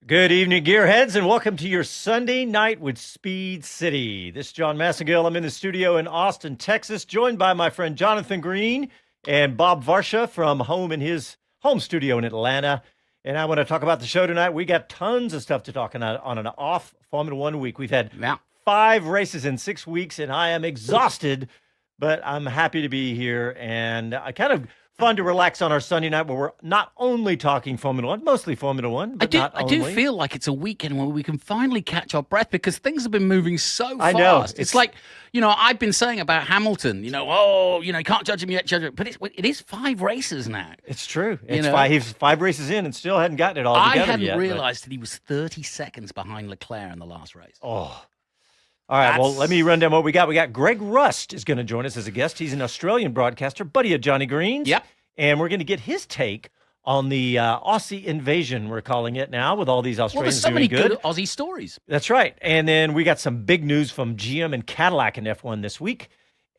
Good evening, gearheads, and welcome to your Sunday night with Speed City. This is Jon Massengale. I'm in the studio in Austin, Texas, joined by my friend Jonathan Green and Bob Varsha from home in his home studio in Atlanta. And I want to talk about the show tonight. We got tons of stuff to talk about on an off Formula One week. We've had 5 races in 6 weeks, and I am exhausted, but I'm happy to be here. And I kind of fun to relax on our Sunday night where we're not only talking Formula One, mostly Formula One, but I do feel like it's a weekend where we can finally catch our breath because things have been moving so fast. I know. It's like, I've been saying about Hamilton, you can't judge him yet, but it is 5 races now. It's true. He's 5 races in and still hadn't gotten it all together yet. I hadn't realized that he was 30 seconds behind Leclerc in the last race. Oh. All right, well, let me run down what we got. We got Greg Rust is going to join us as a guest. He's an Australian broadcaster, buddy of Johnny Green's. Yep. And we're going to get his take on the Aussie invasion, we're calling it now, with all these Australians doing good. Well, there's so many good Aussie stories. That's right. And then we got some big news from GM and Cadillac in F1 this week.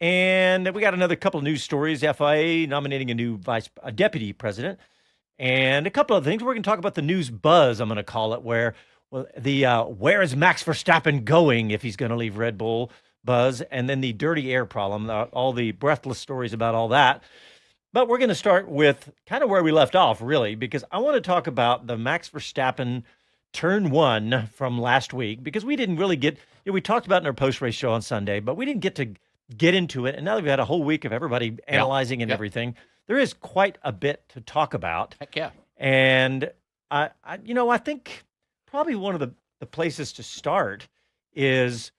And we got another couple of news stories, FIA nominating a new deputy president, and a couple of things. We're going to talk about the news buzz, I'm going to call it, where where is Max Verstappen going if he's going to leave Red Bull buzz, and then the dirty air problem, all the breathless stories about all that. But we're going to start with kind of where we left off, really, because I want to talk about the Max Verstappen Turn 1 from last week, because we didn't really we talked about it in our post-race show on Sunday, but we didn't get into it. And now that we've had a whole week of everybody analyzing and everything, there is quite a bit to talk about. Heck yeah. And, I think probably one of the places to start is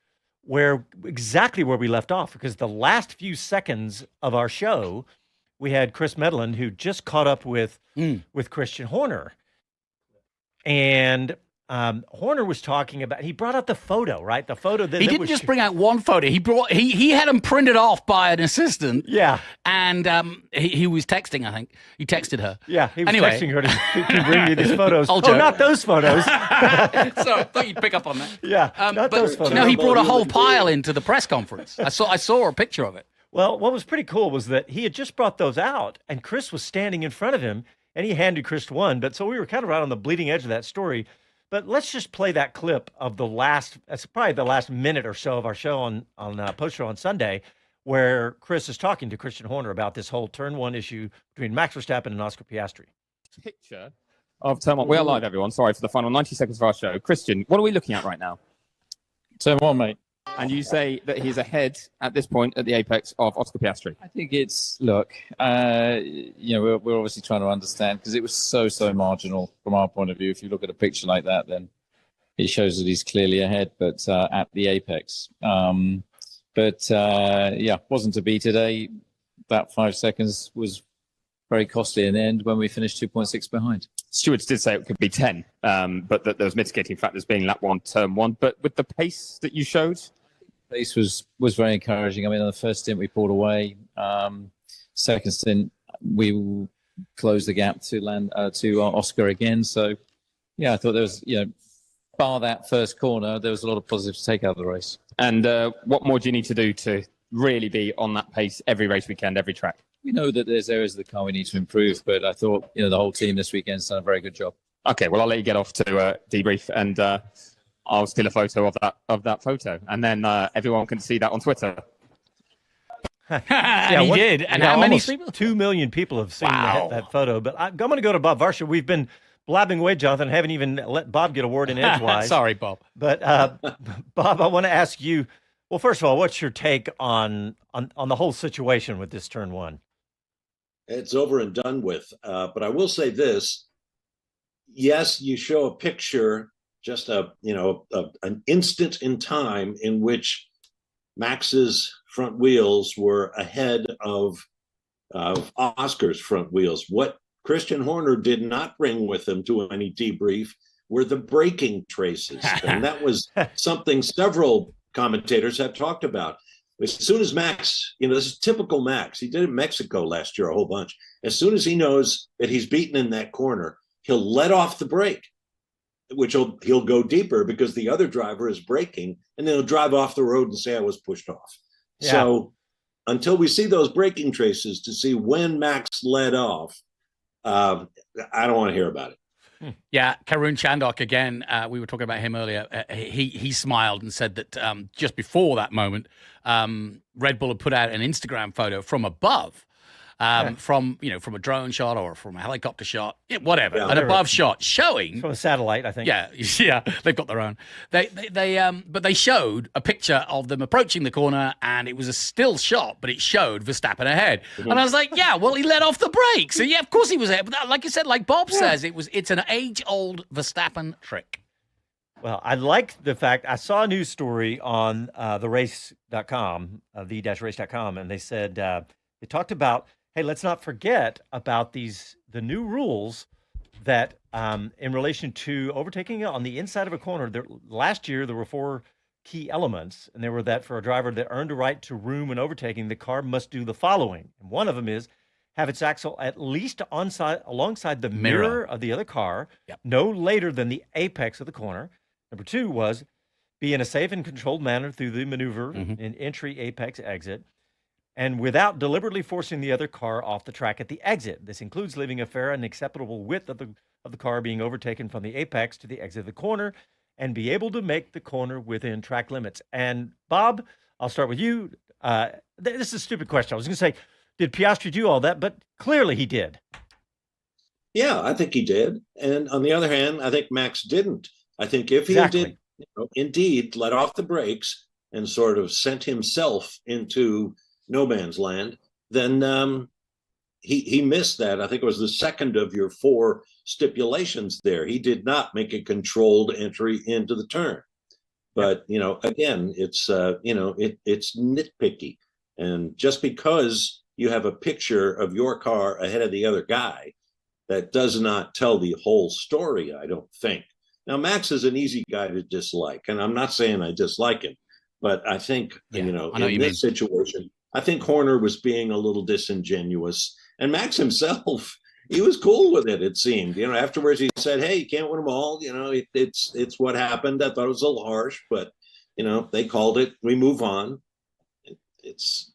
exactly where we left off, because the last few seconds of our show, we had Chris Medland, who just caught up with Christian Horner. And Horner was talking about, he brought out the photo, right? The photo that he didn't just bring out one photo. He had them printed off by an assistant. Yeah. And he was texting, I think. He texted her. Yeah, he was texting her to bring me these photos. Not those photos. So I thought you'd pick up on that. Yeah, not those photos. No, he brought a whole pile into the press conference. I saw a picture of it. Well, what was pretty cool was that he had just brought those out, and Chris was standing in front of him, and he handed Chris one. But so we were kind of right on the bleeding edge of that story. But let's just play that clip of that's probably the last minute or so of our show on post-show on Sunday, where Chris is talking to Christian Horner about this whole Turn 1 issue between Max Verstappen and Oscar Piastri. Picture of Turn 1. We are live, everyone. Sorry for the final 90 seconds of our show. Christian, what are we looking at right now? Turn 1, mate. And you say that he's ahead at this point at the apex of Oscar Piastri. I think we're obviously trying to understand, because it was so marginal from our point of view. If you look at a picture like that, then it shows that he's clearly ahead, but at the apex. Wasn't to be today. That 5 seconds was very costly in the end when we finished 2.6 behind. Stewards did say it could be 10, but that there was mitigating factors being lap 1, turn 1. But with the pace that you showed, pace was very encouraging. I mean, on the first stint we pulled away. Second stint we closed the gap to Oscar again. So yeah, I thought there was, bar that first corner, there was a lot of positives to take out of the race. And what more do you need to do to really be on that pace every race weekend, every track? We know that there's areas of the car we need to improve, but I thought, the whole team this weekend's done a very good job. Okay, well, I'll let you get off to debrief, and I'll steal a photo of that photo, and then everyone can see that on Twitter. He did. And how many people? 2 million people have seen that photo. But I'm going to go to Bob Varsha. We've been blabbing away, Jonathan. Haven't even let Bob get a word in edgewise. Sorry, Bob. But Bob, I want to ask you. Well, first of all, what's your take on the whole situation with this Turn 1? It's over and done with. But I will say this: yes, you show a picture, just an instant in time in which Max's front wheels were ahead of Oscar's front wheels. What Christian Horner did not bring with him to any debrief were the braking traces, and that was something several commentators have talked about. As soon as Max, this is typical Max. He did it in Mexico last year a whole bunch. As soon as he knows that he's beaten in that corner, he'll let off the brake, which he'll go deeper because the other driver is braking, and then he'll drive off the road and say, I was pushed off. Yeah. So until we see those braking traces to see when Max let off, I don't want to hear about it. Yeah, Karun Chandok again. We were talking about him earlier. He smiled and said that just before that moment, Red Bull had put out an Instagram photo from above, from a drone shot or from a helicopter shot, whatever, an above shot showing from a satellite, I think. Yeah, they've got their own. But they showed a picture of them approaching the corner, and it was a still shot, but it showed Verstappen ahead. And I was like, yeah, well, he let off the brakes, so yeah, of course he was ahead. But like you said, like Bob says, it's an age-old Verstappen trick. Well, I like the fact I saw a news story on therace.com, the-race.com, and they said they talked about, hey, let's not forget about the new rules that in relation to overtaking on the inside of a corner. Last year, there were 4 key elements, and they were that for a driver that earned a right to room when overtaking, the car must do the following. And one of them is have its axle at least alongside the mirror of the other car, no later than the apex of the corner. Number 2 was be in a safe and controlled manner through the maneuver in entry, apex, exit, and without deliberately forcing the other car off the track at the exit. This includes leaving a fair and acceptable width of the car being overtaken from the apex to the exit of the corner, and be able to make the corner within track limits. And Bob, I'll start with you. This is a stupid question. I was going to say, did Piastri do all that? But clearly he did. Yeah, I think he did. And on the other hand, I think Max didn't. I think if he did, indeed, let off the brakes and sort of sent himself into no man's land, then he missed that. I think it was the second of your 4 stipulations there. He did not make a controlled entry into the turn. But, again, it's, it's nitpicky. And just because you have a picture of your car ahead of the other guy, that does not tell the whole story, I don't think. Now, Max is an easy guy to dislike, and I'm not saying I dislike him, but I think, in this situation, I think Horner was being a little disingenuous, and Max himself, he was cool with it, it seemed. Afterwards he said, hey, you can't win them all. It's what happened. I thought it was a little harsh, but, they called it. We move on. It's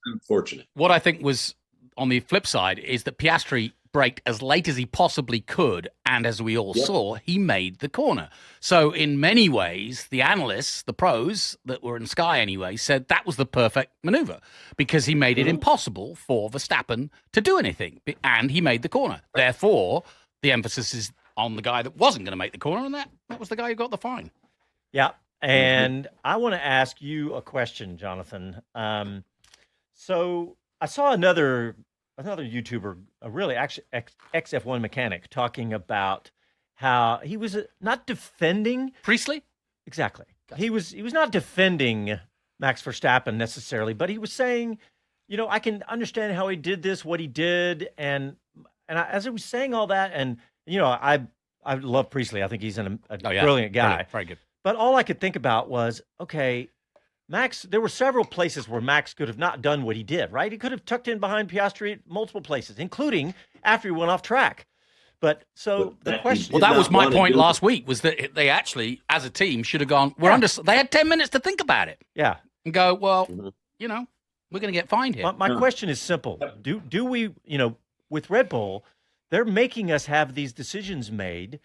unfortunate. What I think was on the flip side is that Piastri braked as late as he possibly could, and as we all saw, he made the corner. So in many ways, the analysts, the pros that were in Sky anyway, said that was the perfect maneuver because he made it impossible for Verstappen to do anything, and he made the corner. Therefore, the emphasis is on the guy that wasn't going to make the corner, and that was the guy who got the fine. Yeah, and I want to ask you a question, Jonathan. So I saw another YouTuber, a really actually ex-F1 mechanic, talking about how he was not defending Priestley. Exactly. He was not defending Max Verstappen necessarily, but he was saying, I can understand how he did this, what he did, and as he was saying all that, and I love Priestley. I think he's a brilliant guy. Brilliant. Very good. But all I could think about was, okay, Max, there were several places where Max could have not done what he did, right? He could have tucked in behind Piastri at multiple places, including after he went off track. But the question... Well, that was my point last week, was that they actually, as a team, should have gone, they had 10 minutes to think about it. Yeah. And go, well, we're going to get fined here. My question is simple. Do we, with Red Bull, they're making us have these decisions made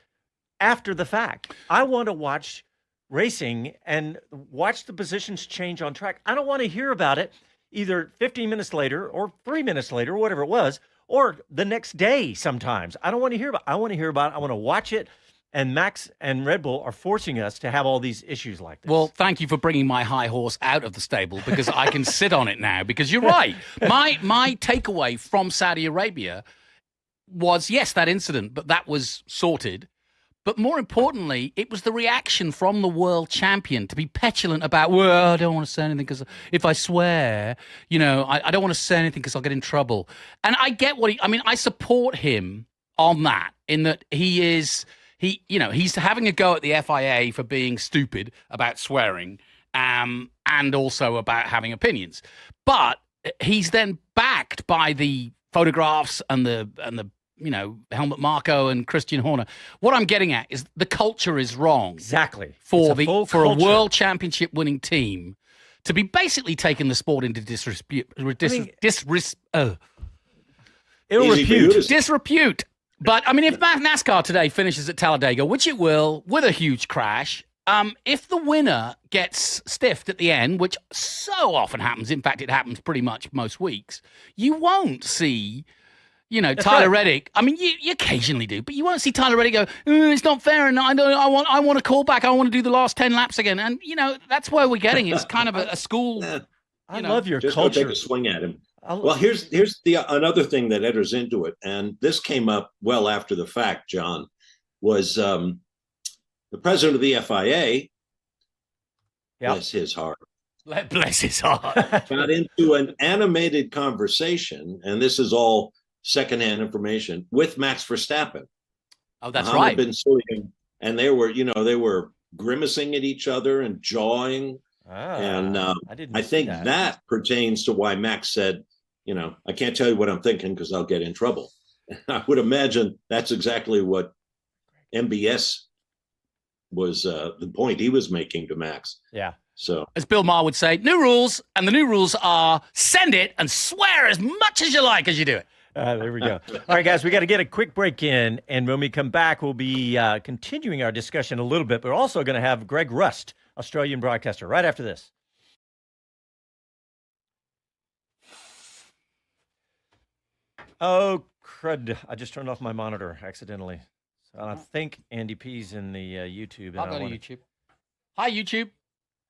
after the fact. I want to watch racing and watch the positions change on track. I don't want to hear about it either 15 minutes later or 3 minutes later, or whatever it was, or the next day sometimes. I don't want to hear about it. I want to hear about it. I want to watch it. And Max and Red Bull are forcing us to have all these issues like this. Well, thank you for bringing my high horse out of the stable, because I can sit on it now, because you're right. My takeaway from Saudi Arabia was, yes, that incident, but that was sorted. But more importantly, it was the reaction from the world champion to be petulant about, well, I don't want to say anything because if I swear, I don't want to say anything because I'll get in trouble. And I get I support him on that, in that he's having a go at the FIA for being stupid about swearing, and also about having opinions. But he's then backed by the photographs and the Helmut Marko and Christian Horner. What I'm getting at is the culture is wrong. Exactly. For a world championship winning team to be basically taking the sport into disrepute. But I mean, if NASCAR today finishes at Talladega, which it will, with a huge crash, if the winner gets stiffed at the end, which so often happens, in fact, it happens pretty much most weeks, you won't see, Tyler Reddick. I mean, you occasionally do, but you won't see Tyler Reddick go, it's not fair, and I want a call back. I want to do the last 10 laps again. And, that's where we're getting. It's kind of a school. I love your just culture. Go take a swing at him. Well, here's the another thing that enters into it, and this came up well after the fact, John, was the president of the FIA, bless his heart, bless his heart, got into an animated conversation, and this is all secondhand information, with Max Verstappen. Oh, that's right. Been suing him, and they were grimacing at each other and jawing. And I think that pertains to why Max said, I can't tell you what I'm thinking because I'll get in trouble. I would imagine that's exactly what MBS was the point he was making to Max. Yeah. So, as Bill Maher would say, new rules, and the new rules are send it and swear as much as you like as you do it. There we go. All right, guys, we got to get a quick break in, and when we come back, we'll be continuing our discussion a little bit, but we're also going to have Greg Rust, Australian broadcaster, right after this. Oh, crud. I just turned off my monitor accidentally. So I think Andy P's in the YouTube. I'll go to YouTube. Hi, YouTube.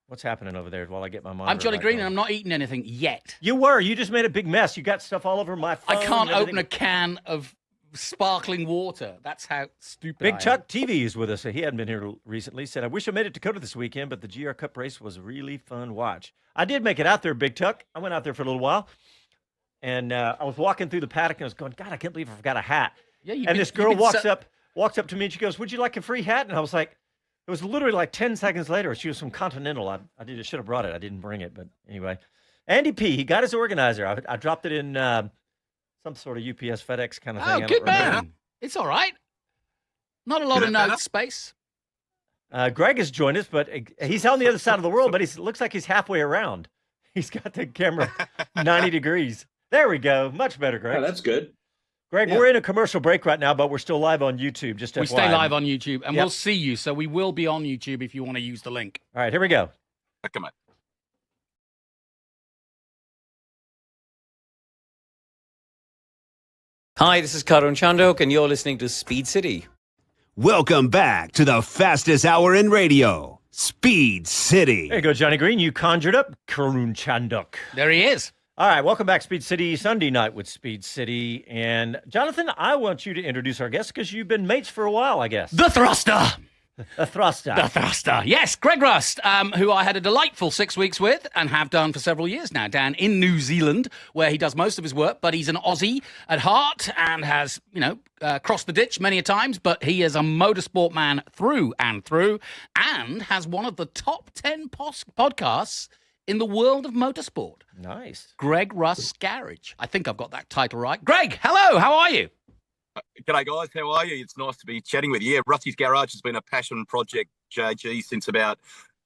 What's happening over there while I get my monitor? I'm Johnny Green, and I'm not eating anything yet. You were. You just made a big mess. You got stuff all over my phone. I can't open a can of sparkling water. That's how stupid Big Chuck TV is with us. He hadn't been here recently. He said, I wish I made it to Dakota this weekend, but the GR Cup race was a really fun watch. I did make it out there, Big Chuck. I went out there for a little while, and I was walking through the paddock, and I was going, God, I can't believe I forgot a hat. Yeah, and this girl walks up to me, and she goes, would you like a free hat? And I was like, it was literally like 10 seconds later. She was from Continental. I should have brought it. I didn't bring it, but anyway. Andy P, he got his organizer. I dropped it in some sort of UPS FedEx kind of thing. Oh, good man. It's all right. Not a lot of note space. Greg has joined us, but he's on the other side of the world, but he looks like he's halfway around. He's got the camera 90 degrees. There we go. Much better, Greg. Yeah, that's good. Greg, we're in a commercial break right now, but we're still live on YouTube. Just we stay live on YouTube, and we'll see you. So we will be on YouTube if you want to use the link. All right, here we go. Come on. Hi, this is Karun Chandok, and you're listening to Speed City. Welcome back to the fastest hour in radio, Speed City. There you go, Johnny Green. You conjured up Karun Chandok. There he is. All right, welcome back, Speed City, Sunday night with Speed City. And Jonathan, I want you to introduce our guest because you've been mates for a while, I guess. The Thruster. The Thruster. The Thruster. Yes, Greg Rust, who I had a delightful 6 weeks with and have done for several years now down in New Zealand, where he does most of his work, but he's an Aussie at heart and has, crossed the ditch many a times, but he is a motorsport man through and through and has one of the top 10 podcasts in the world of motorsport. Nice. Greg Rust's Garage. I think I've got that title right. Greg, hello, how are you? G'day, guys. How are you? It's nice to be chatting with you. Yeah, Rusty's Garage has been a passion project, JG, since about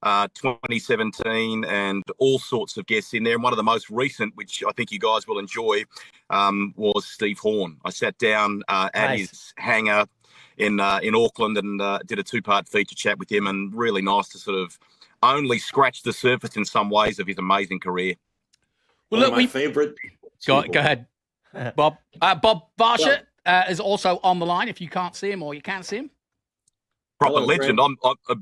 2017, and all sorts of guests in there. And one of the most recent, which I think you guys will enjoy, was Steve Horn. I sat down at his hangar in Auckland and did a 2-part feature chat with him, and really nice to sort of only scratch the surface in some ways of his amazing career. Well, look, my favorite. Go ahead, Bob. Bob Varsha is also on the line. If you can't see him or you can see him, proper legend. I'm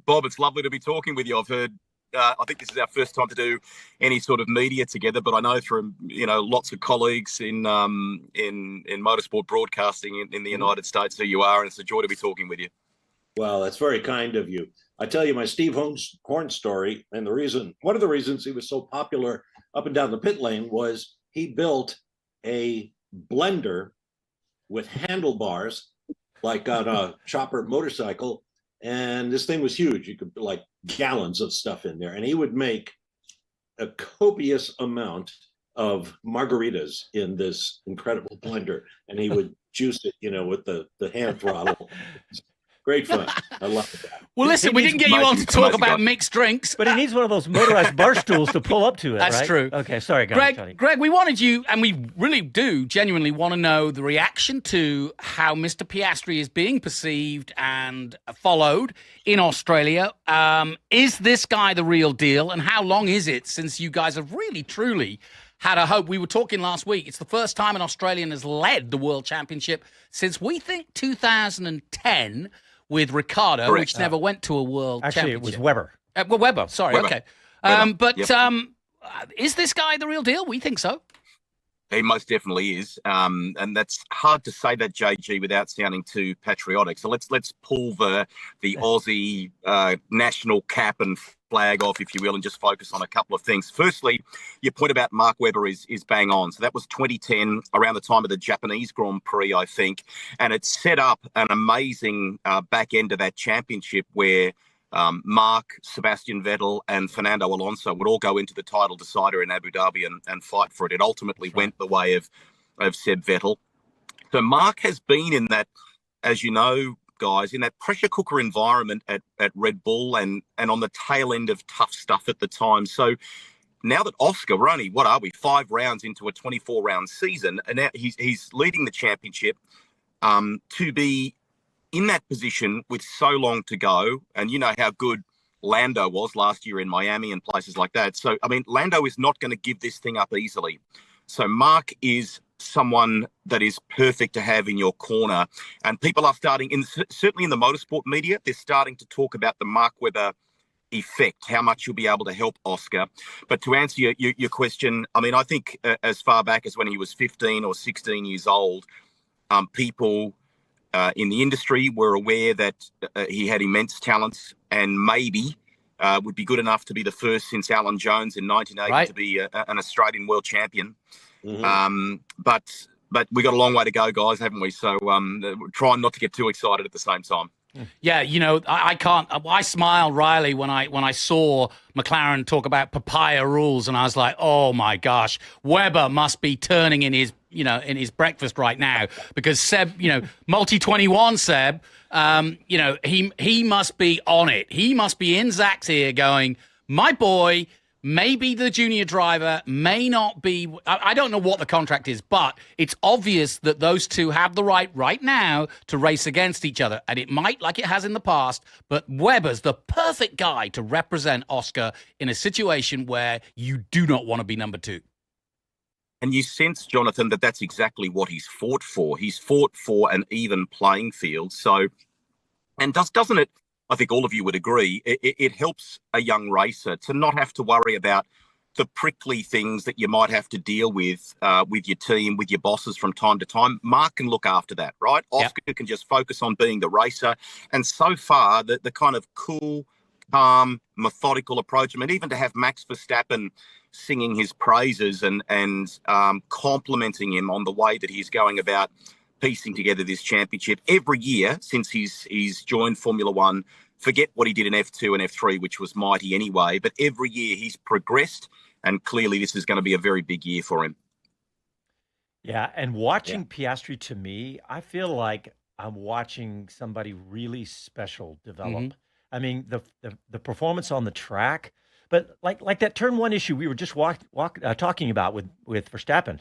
Bob. It's lovely to be talking with you. I've heard. I think this is our first time to do any sort of media together, but I know from lots of colleagues in motorsport broadcasting in the United States who you are, and it's a joy to be talking with you. Well, that's very kind of you. I tell you my Steve Horn story, and one of the reasons he was so popular up and down the pit lane was he built a blender with handlebars, like on a chopper motorcycle, and this thing was huge. You could put like gallons of stuff in there, and he would make a copious amount of margaritas in this incredible blender, and he would juice it, with the hand throttle. Great fun. I love it. Well, listen, we didn't get you on to talk about mixed drinks. But he needs one of those motorized bar stools to pull up to it, That's right? true. Okay, sorry, Greg, we wanted you, and we really do genuinely want to know the reaction to how Mr. Piastri is being perceived and followed in Australia. Is this guy the real deal? And how long is it since you guys have really, truly had a hope? We were talking last week. It's the first time an Australian has led the World Championship since, we think, 2010 with Ricardo, Correct. which never went to a World Championship. Actually, it was Webber. Well, Webber, sorry, Webber. okay. Webber, But yep. Is this guy the real deal? We think so. He most definitely is, and that's hard to say that, JG, without sounding too patriotic. So let's pull the Aussie national cap and flag off, if you will, and just focus on a couple of things. Firstly, your point about Mark Webber is bang on. So that was 2010, around the time of the Japanese Grand Prix, I think, and it set up an amazing back end of that championship where Mark, Sebastian Vettel and Fernando Alonso would all go into the title decider in Abu Dhabi and fight for it. It ultimately went the way of Seb Vettel. So Mark has been in that, as you know, guys, in that pressure cooker environment at Red Bull and on the tail end of tough stuff at the time. So now that Oscar, we're only, 5 rounds into a 24-round season, and now he's leading the championship, to be in that position with so long to go, and you know how good Lando was last year in Miami and places like that. So, I mean, Lando is not going to give this thing up easily. So Mark is someone that is perfect to have in your corner. And people are starting, certainly in the motorsport media, they're starting to talk about the Mark Webber effect, how much you'll be able to help Oscar. But to answer your question, I mean, I think as far back as when he was 15 or 16 years old, people in the industry were aware that he had immense talents and maybe would be good enough to be the first since Alan Jones in 1980 to be an Australian world champion. Mm-hmm. But we got a long way to go, guys, haven't we? So trying not to get too excited at the same time. Yeah, you know, I can't. I smiled, Riley, when I saw McLaren talk about papaya rules, and I was like, oh my gosh, Webber must be turning in his breakfast right now, because Seb, multi 21 Seb, he must be on it. He must be in Zach's ear going, my boy. Maybe the junior driver may not be. I don't know what the contract is, but it's obvious that those two have the right now to race against each other. And it might, like it has in the past, but Webber's the perfect guy to represent Oscar in a situation where you do not want to be number 2. And you sense, Jonathan, that that's exactly what he's fought for. He's fought for an even playing field. So, and doesn't it? I think all of you would agree, it helps a young racer to not have to worry about the prickly things that you might have to deal with your team, with your bosses from time to time. Mark can look after that, right? Oscar can just focus on being the racer. And so far, the kind of cool, calm, methodical approach, I mean, even to have Max Verstappen singing his praises and complimenting him on the way that he's going about piecing together this championship every year since he's joined Formula One. Forget what he did in F2 and F3, which was mighty anyway, but every year he's progressed, and clearly this is going to be a very big year for him. Yeah, and watching Piastri, to me, I feel like I'm watching somebody really special develop. Mm-hmm. I mean, the performance on the track, but like that turn 1 issue we were just talking about with Verstappen.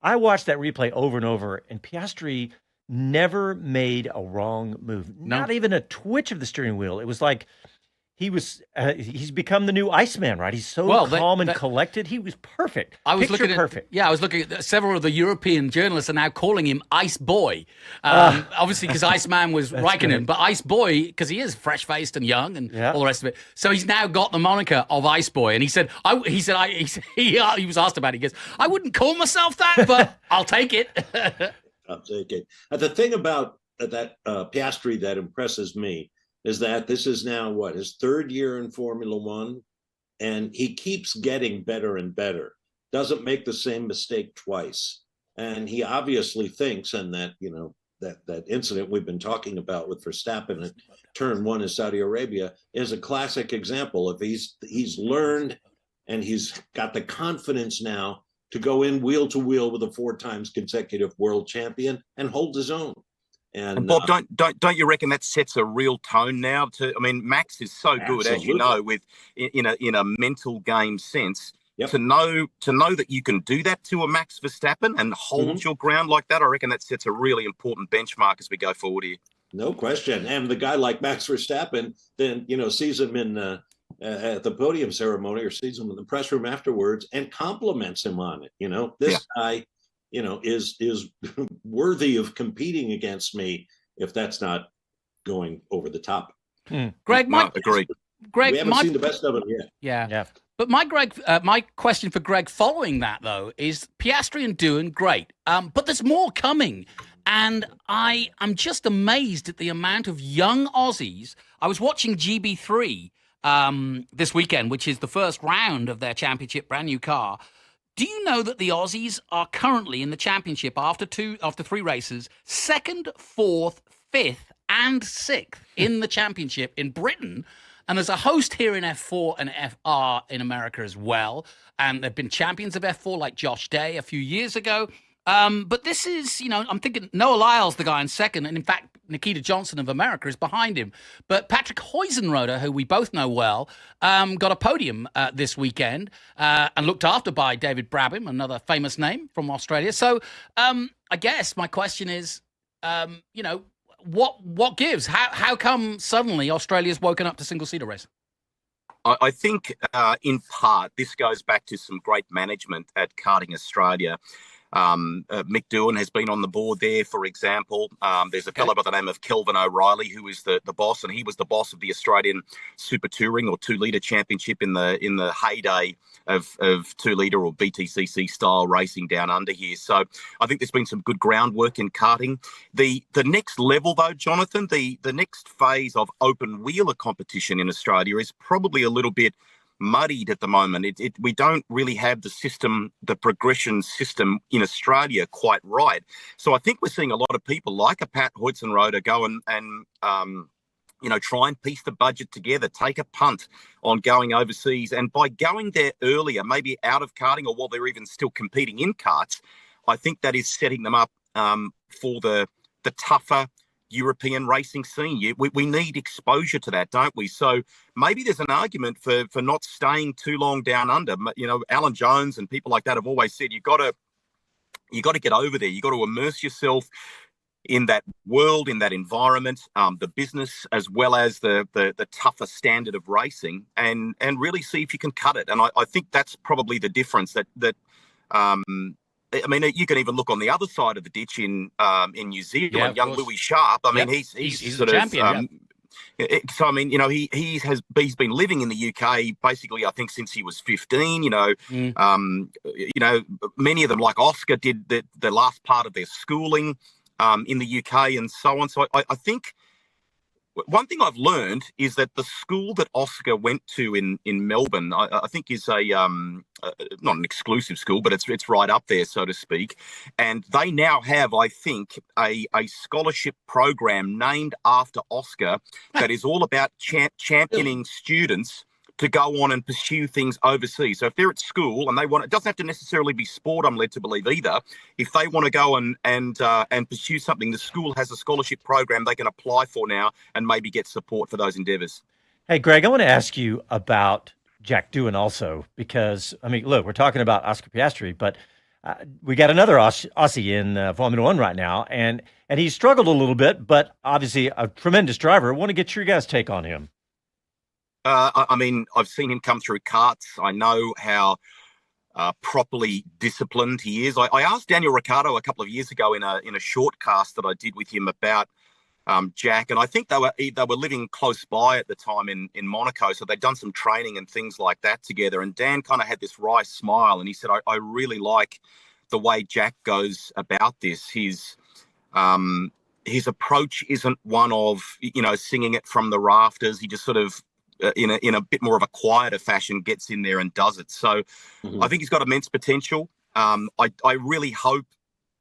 I watched that replay over and over, and Piastri never made a wrong move. No. Not even a twitch of the steering wheel. It was like he's become the new Iceman, right? He's so calm and collected. He was perfect. I was looking at several of the European journalists are now calling him Ice Boy. Obviously, because Iceman was Raikkonen, but Ice Boy, because he is fresh-faced and young and all the rest of it. So he's now got the moniker of Ice Boy. And he said, he was asked about it. He goes, I wouldn't call myself that, but I'll take it. I'll take it. The thing about that Piastri that impresses me is that this is now his 3rd year in Formula One, and he keeps getting better and better. Doesn't make the same mistake twice, and he obviously thinks, and that that incident we've been talking about with Verstappen at turn 1 in Saudi Arabia is a classic example of he's learned, and he's got the confidence now to go in wheel to wheel with a 4 times consecutive world champion and hold his own. And Bob, don't you reckon that sets a real tone now? I mean, Max is so good, as you know, with in a mental game sense. Yep. To know that you can do that to a Max Verstappen and hold your ground like that, I reckon that sets a really important benchmark as we go forward here. No question. And the guy like Max Verstappen then, sees him in at the podium ceremony or sees him in the press room afterwards and compliments him on it. This guy, is worthy of competing against me if that's not going over the top. Greg, agreed. Greg, we haven't seen the best of him yet. Yeah. But my question for Greg following that, though, is Piastri and Doohan, great. But there's more coming. And I'm just amazed at the amount of young Aussies. I was watching GB3 this weekend, which is the first round of their championship, brand new car. Do you know that the Aussies are currently in the championship after 3 races, 2nd, 4th, 5th, and 6th in the championship in Britain? And there's a host here in F4 and FR in America as well. And they've been champions of F4 like Josh Day a few years ago. But this is, I'm thinking Noah Lyle's the guy in 2nd. And in fact, Nikita Johnson of America is behind him. But Patrick Huizenroder, who we both know well, got a podium this weekend and looked after by David Brabham, another famous name from Australia. So I guess my question is, what gives? How come suddenly Australia's woken up to single-seater racing? I think in part this goes back to some great management at Karting Australia. Mick Doohan has been on the board there, for example. There's a fellow by the name of Kelvin O'Reilly who is the boss, and he was the boss of the Australian Super Touring or 2-litre championship in the heyday of 2-litre or BTCC style racing down under here. So I think there's been some good groundwork in karting. The next level, though, Jonathan, the next phase of open wheeler competition in Australia is probably a little bit muddied at the moment. We don't really have the progression system in Australia quite right. So I think we're seeing a lot of people like a Pat Huizenroder go and try and piece the budget together, take a punt on going overseas. And by going there earlier, maybe out of karting or while they're even still competing in karts, I think that is setting them up for the tougher European racing scene. We need exposure to that, don't we? So maybe there's an argument for not staying too long down under. Alan Jones and people like that have always said you got to get over there. You got to immerse yourself in that world, in that environment, the business as well as the tougher standard of racing, and really see if you can cut it. And I think that's probably the difference that you can even look on the other side of the ditch in New Zealand. Young Louis Sharp. He's sort of champion. He's been living in the UK basically, I think, since he was 15. Many of them, like Oscar, did the last part of their schooling in the UK and so on. So I think one thing I've learned is that the school that Oscar went to in Melbourne, I think is a not an exclusive school, but it's right up there, so to speak. And they now have, I think, a scholarship program named after Oscar that is all about championing students to go on and pursue things overseas. So if they're at school and they want, it doesn't have to necessarily be sport, I'm led to believe either. If they want to go and pursue something, the school has a scholarship program they can apply for now and maybe get support for those endeavors. Hey, Greg, I want to ask you about Jack Doohan also, because, look, we're talking about Oscar Piastri, but we got another Aussie in Formula One right now, and he's struggled a little bit, but obviously a tremendous driver. I want to get your guys' take on him. I've seen him come through karts. I know how properly disciplined he is. I asked Daniel Ricciardo a couple of years ago in a short cast that I did with him about Jack, and I think they were living close by at the time in Monaco, so they'd done some training and things like that together. And Dan kind of had this wry smile, and he said, "I really like the way Jack goes about this. His approach isn't one of singing it from the rafters. He just sort of in a bit more of a quieter fashion gets in there and does it. So I think he's got immense potential. I really hope,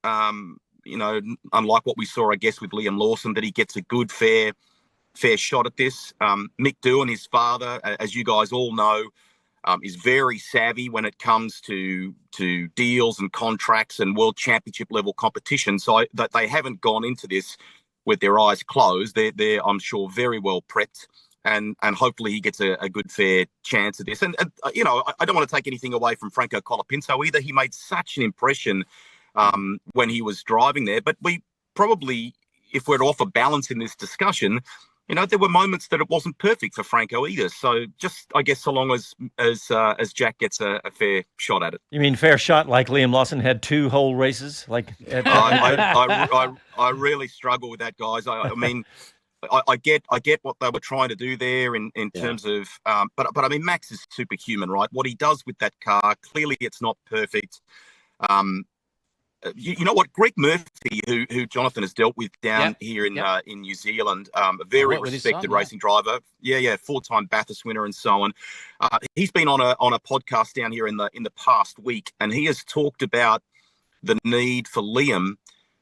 unlike what we saw, I guess, with Liam Lawson, that he gets a good, fair shot at this. Mick Doohan, his father, as you guys all know, is very savvy when it comes to deals and contracts and world championship level competition. So that they haven't gone into this with their eyes closed. They're I'm sure, very well prepped. And hopefully he gets a good, fair chance at this. And you know, I don't want to take anything away from Franco Colapinto either. He made such an impression when he was driving there. But we probably, if we're to offer balance in this discussion, you know, there were moments that it wasn't perfect for Franco either. So just, I guess, so long as Jack gets a fair shot at it. You mean fair shot like Liam Lawson had 2 whole races? Like I really struggle with that, guys. I mean, I get what they were trying to do there in terms of, but I mean, Max is superhuman, right? What he does with that car, clearly it's not perfect. You know what, Greg Murphy, who Jonathan has dealt with down here in New Zealand, a very respected racing driver, 4-time Bathurst winner and so on. He's been on a podcast down here in the past week, and he has talked about the need for Liam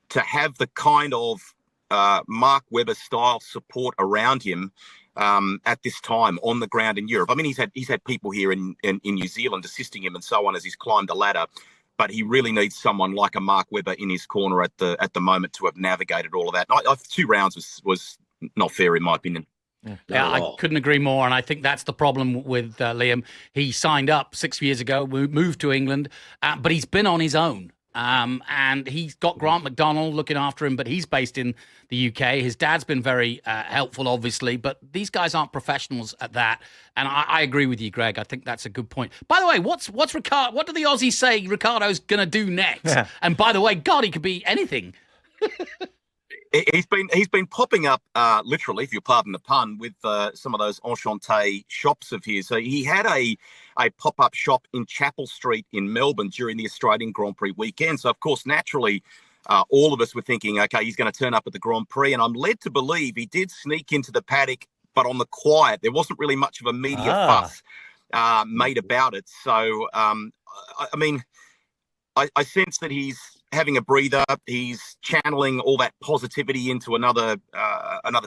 to have the kind of Mark Webber style support around him at this time on the ground in Europe. I mean, he's had people here in New Zealand assisting him and so on as he's climbed the ladder, but he really needs someone like a Mark Webber in his corner at the moment to have navigated all of that. 2 rounds was not fair in my opinion. Yeah, I couldn't agree more, and I think that's the problem with Liam. He signed up 6 years ago, moved to England, but he's been on his own. And he's got Grant McDonald looking after him, but he's based in the UK. His dad's been very helpful, obviously, but these guys aren't professionals at that. And I agree with you, Greg. I think that's a good point. By the way, what's Ricardo? What do the Aussies say Ricardo's going to do next? Yeah. And by the way, God, he could be anything. He's been popping up, literally, if you pardon the pun, with some of those enchanté shops of his. So he had a pop-up shop in Chapel Street in Melbourne during the Australian Grand Prix weekend. So, of course, naturally, all of us were thinking, okay, he's going to turn up at the Grand Prix. And I'm led to believe he did sneak into the paddock, but on the quiet. There wasn't really much of a media fuss made about it. So, I mean, I sense that he's having a breather. He's channeling all that positivity into another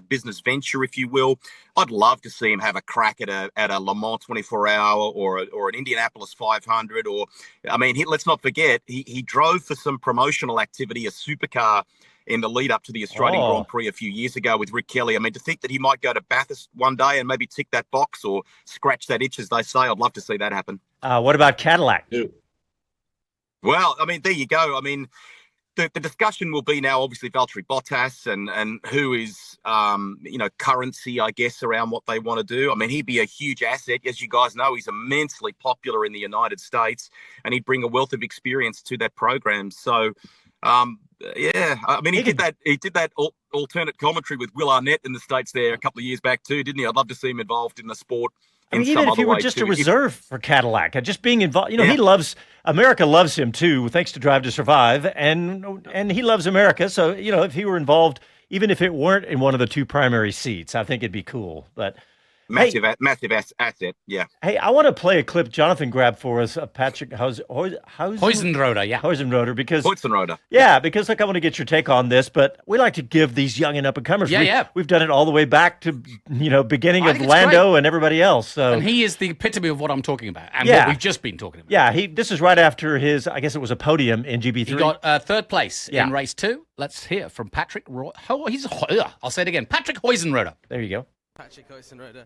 business venture, if you will. I'd love to see him have a crack at a Le Mans 24-hour or an Indianapolis 500. Or, I mean, let's not forget he drove for some promotional activity, a supercar in the lead up to the Australian Grand Prix a few years ago with Rick Kelly. I mean, to think that he might go to Bathurst one day and maybe tick that box or scratch that itch, as they say, I'd love to see that happen. What about Cadillac? Well, I mean, there you go. I mean, the discussion will be now, obviously, Valtteri Bottas and who is, currency, I guess, around what they want to do. I mean, he'd be a huge asset. As you guys know, he's immensely popular in the United States, and he'd bring a wealth of experience to that program. So, I mean, he did that alternate commentary with Will Arnett in the States there a couple of years back too, didn't he? I'd love to see him involved in the sport. I mean, even if he were just a reserve for Cadillac, just being involved, America loves him too, thanks to Drive to Survive, and he loves America. So, if he were involved, even if it weren't in one of the 2 primary seats, I think it'd be cool. But massive asset, yeah. Hey, I want to play a clip Jonathan grabbed for us, Patrick Huizenroder, Huizenroder, because Huizenroder. Yeah, because I want to get your take on this, but we like to give these young and up and comers. We've done it all the way back to beginning of Lando and everybody else. So, and he is the epitome of what I'm talking about, and what we've just been talking about. Yeah, this is right after his, I guess it was a podium in GB3. He got 3rd place in race 2. Let's hear from Patrick. I'll say it again, Patrick Huizenroder. There you go. Patrick Huizenroder.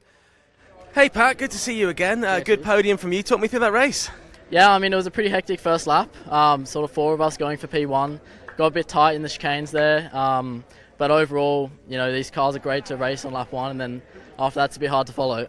Hey Pat, good to see you again. Good podium from you. Talk me through that race. Yeah, I mean, it was a pretty hectic first lap. Sort of 4 of us going for P1. Got a bit tight in the chicanes there. But overall, these cars are great to race on lap 1, and then after that's a bit hard to follow.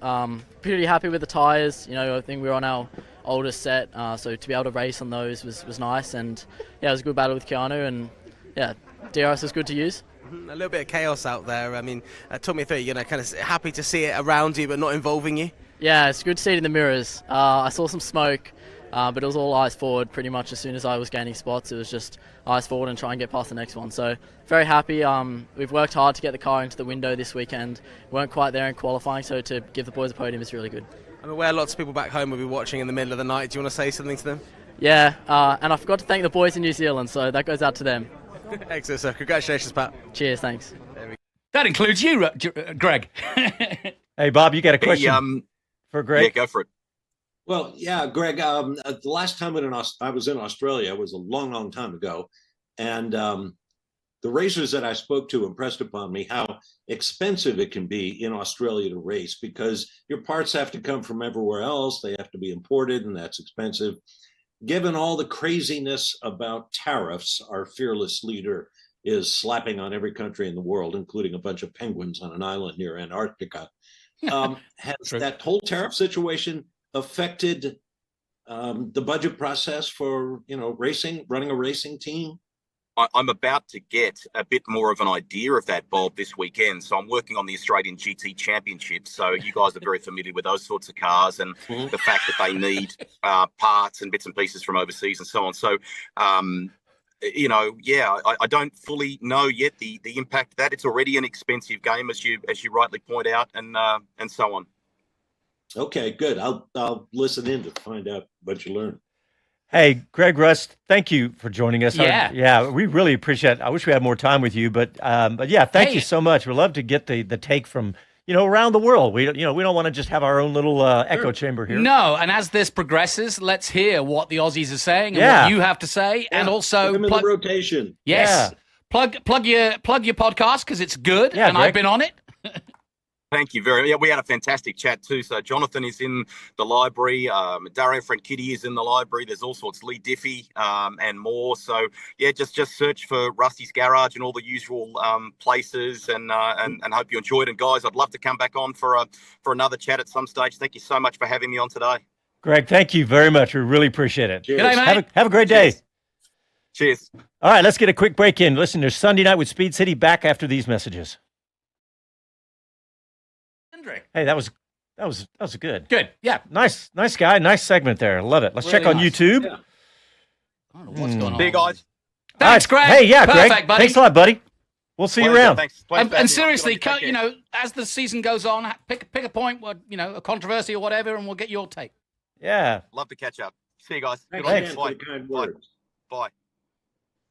Pretty happy with the tyres. I think we were on our oldest set, so to be able to race on those was nice. And yeah, it was a good battle with Keanu, and yeah, DRS was good to use. A little bit of chaos out there. I mean, talk me through, kind of happy to see it around you but not involving you? Yeah, it's good to see it in the mirrors. I saw some smoke, but it was all eyes forward pretty much as soon as I was gaining spots. It was just eyes forward and try and get past the next one. So very happy. We've worked hard to get the car into the window this weekend. Weren't quite there in qualifying, so to give the boys a podium is really good. I'm aware lots of people back home will be watching in the middle of the night. Do you want to say something to them? Yeah, and I forgot to thank the boys in New Zealand, so that goes out to them. Excellent, sir. Congratulations, Pat. Cheers, thanks. That includes you, Greg. Hey, Bob, you got a question for Greg? Yeah, go for it. Well, yeah, Greg, the last time I was in Australia was a long, long time ago. And the racers that I spoke to impressed upon me how expensive it can be in Australia to race, because your parts have to come from everywhere else. They have to be imported, and that's expensive. Given all the craziness about tariffs, our fearless leader is slapping on every country in the world, including a bunch of penguins on an island near Antarctica. Has that whole tariff situation affected the budget process for, racing, running a racing team? I'm about to get a bit more of an idea of that, Bob, this weekend. So I'm working on the Australian GT Championship. So you guys are very familiar with those sorts of cars and the fact that they need parts and bits and pieces from overseas and so on. So, I don't fully know yet the impact of that. It's already an expensive game, as you rightly point out, and so on. Okay, good. I'll listen in to find out what you learned. Hey, Greg, Rust, thank you for joining us. Yeah. We really appreciate it. I wish we had more time with you, but yeah, thank you so much. We'd love to get the take from, around the world. We don't want to just have our own little echo chamber here. No, and as this progresses, let's hear what the Aussies are saying and what you have to say, and also put them in the rotation. Yes, plug your podcast because it's good, and Greg. I've been on it. Thank you very much. Yeah, we had a fantastic chat too. So Jonathan is in the library. Dario friend Kitty is in the library. There's all sorts, Lee Diffie and more. So yeah, just search for Rusty's Garage and all the usual places, and hope you enjoyed. And guys, I'd love to come back on for another chat at some stage. Thank you so much for having me on today. Greg, thank you very much. We really appreciate it. Cheers. Good day, mate. Have a great day. Cheers. All right, let's get a quick break in. Listen, there's Sunday Night with Speed City back after these messages. Hey, that was good. Good, yeah. Nice guy. Nice segment there. Love it. Let's Really check on nice. YouTube. Yeah. I don't know what's going on. See you guys. Thanks, Greg. Hey, yeah, Perfect, Greg. buddy. Thanks a lot, buddy. We'll see you around. Thanks. And seriously, as the season goes on, pick a point, a controversy or whatever, and we'll get your take. Yeah. Love to catch up. See you guys. Thanks Good again on for you. the kind Bye. words. Bye.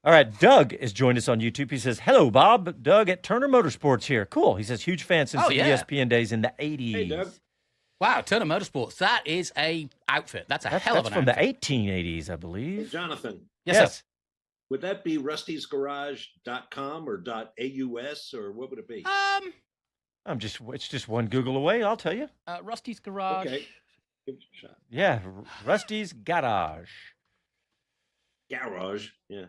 All right, Doug has joined us on YouTube. He says, hello, Bob. Doug at Turner Motorsports here. Cool. He says, huge fan since the ESPN days in the 80s. Hey, Doug. Wow, Turner Motorsports. That is a outfit. That's a hell of an from outfit. the 1880s, I believe. Hey, Jonathan, Yes. would that be rustysgarage.com or .aus, or what would it be? It's just one Google away, I'll tell you. Rusty's Garage. Okay. Give it a shot. Yeah, Rusty's Garage. Garage. Yeah.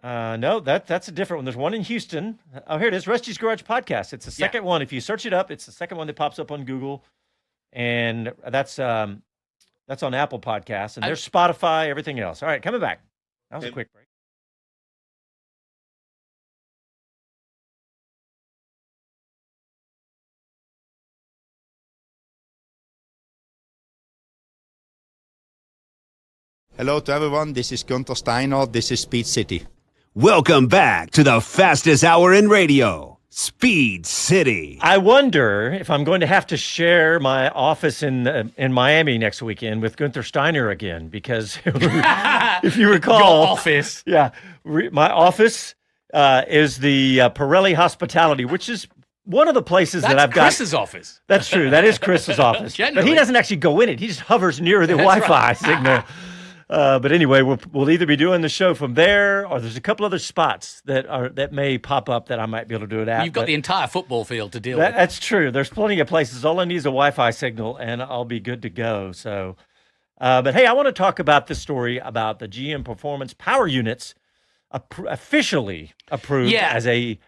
No, that's a different one. There's one in Houston. Oh, here it is, Rusty's Garage Podcast. It's the second one. If you search it up, it's the second one that pops up on Google, and that's on Apple Podcasts, and there's Spotify, everything else. All right, coming back. That was a quick break. Hello to everyone. This is Gunther Steiner. This is Speed City. Welcome back to the fastest hour in radio, Speed City. I wonder if I'm going to have to share my office in Miami next weekend with Gunther Steiner again, because if you recall, Your office. Yeah, my office is the Pirelli Hospitality, which is one of the places that I've got. Chris's office. That's true. That is Chris's office. But Generally. he doesn't actually go in it. He just hovers near the That's Wi-Fi right. signal. But anyway, we'll either be doing the show from there, or there's a couple other spots that may pop up that I might be able to do it at. You've got the entire football field to deal with. That's true. There's plenty of places. All I need is a Wi-Fi signal, and I'll be good to go. So, but hey, I want to talk about this story about the GM Performance Power Units officially approved as a